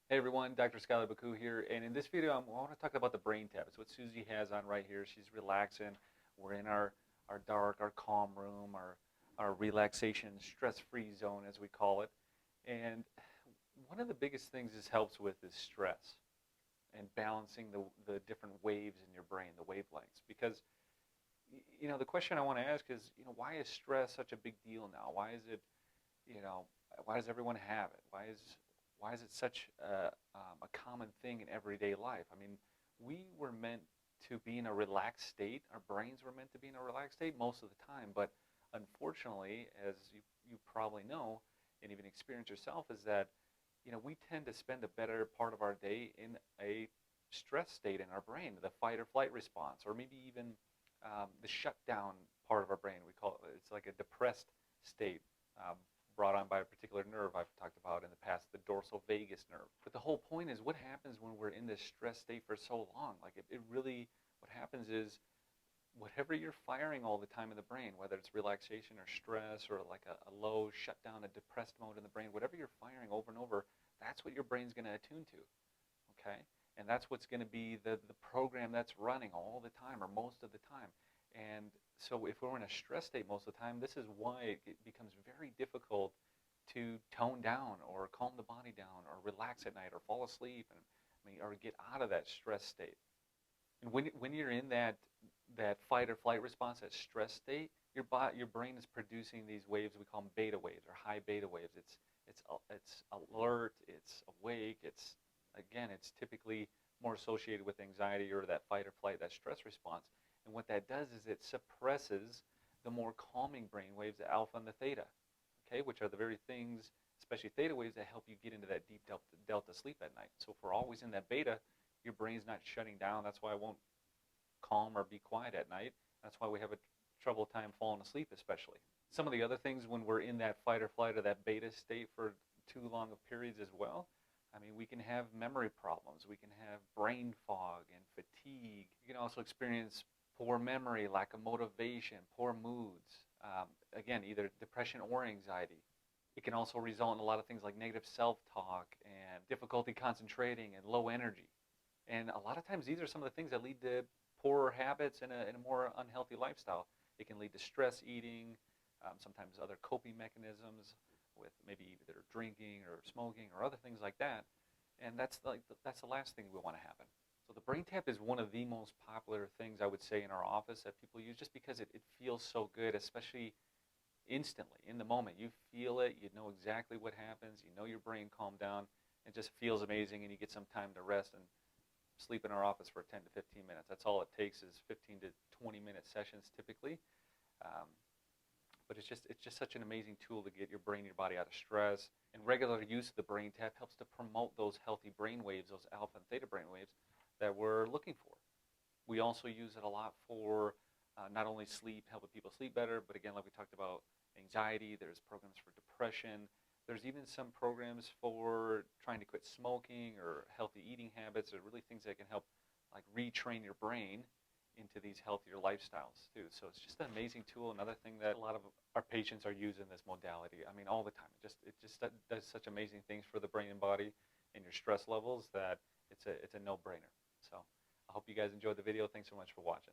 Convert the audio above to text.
Hey everyone, Dr. Skylar Baku here, and in this video I want to talk about the brain tap. It's what Susie has on right here. She's relaxing. We're in our dark, our calm room, our relaxation, stress-free zone as we call it. And one of the biggest things this helps with is stress and balancing the different waves in your brain, the wavelengths. Because the question I want to ask is, why is stress such a big deal now? Why is it, you know, why does everyone have it? Why is it such a common thing in everyday life? I mean, we were meant to be in a relaxed state. Our brains were meant to be in a relaxed state most of the time. But unfortunately, as you probably know and even experience yourself, is that we tend to spend a better part of our day in a stress state in our brain, the fight or flight response, or maybe even the shutdown part of our brain. We call it, it's like a depressed state. Brought on by a particular nerve I've talked about in the past, the dorsal vagus nerve. But the whole point is, what happens when we're in this stress state for so long? Like it really, what happens is, whatever you're firing all the time in the brain, whether it's relaxation or stress or like a low shutdown, a depressed mode in the brain, whatever you're firing over and over, that's what your brain's going to attune to, okay? And that's what's going to be the program that's running all the time or most of the time. And so if we're in a stress state most of the time, this is why it becomes very difficult to tone down or calm the body down or relax at night or fall asleep or get out of that stress state. And when you're in that fight or flight response, that stress state, your brain is producing these waves we call them beta waves or high beta waves. It's alert, it's awake, it's typically more associated with anxiety or that fight or flight, that stress response. And what that does is it suppresses the more calming brain waves, the alpha and the theta, okay, which are the very things, especially theta waves, that help you get into that deep delta sleep at night. So if we're always in that beta, your brain's not shutting down. That's why it won't calm or be quiet at night. That's why we have a trouble time falling asleep, especially. Some of the other things when we're in that fight or flight or that beta state for too long of periods as well, I mean, we can have memory problems. We can have brain fog and fatigue. You can also experience poor memory, lack of motivation, poor moods, again, either depression or anxiety. It can also result in a lot of things like negative self-talk and difficulty concentrating and low energy. And a lot of times these are some of the things that lead to poorer habits and a more unhealthy lifestyle. It can lead to stress eating, sometimes other coping mechanisms with maybe either drinking or smoking or other things like that. And that's the last thing we want to happen. So the brain tap is one of the most popular things I would say in our office that people use just because it feels so good, especially instantly, in the moment. You feel it, you know exactly what happens, you know your brain calmed down, it just feels amazing, and you get some time to rest and sleep in our office for 10 to 15 minutes. That's all it takes, is 15 to 20-minute sessions typically. But it's just such an amazing tool to get your brain and your body out of stress. And regular use of the brain tap helps to promote those healthy brain waves, those alpha and theta brain waves that we're looking for. We also use it a lot for not only sleep, helping people sleep better, but again, like we talked about, anxiety. There's programs for depression. There's even some programs for trying to quit smoking or healthy eating habits. Are really things that can help like retrain your brain into these healthier lifestyles too. So it's just an amazing tool. Another thing that a lot of our patients are using this modality. I mean, all the time. It just does such amazing things for the brain and body and your stress levels that it's a no-brainer. So I hope you guys enjoyed the video. Thanks so much for watching.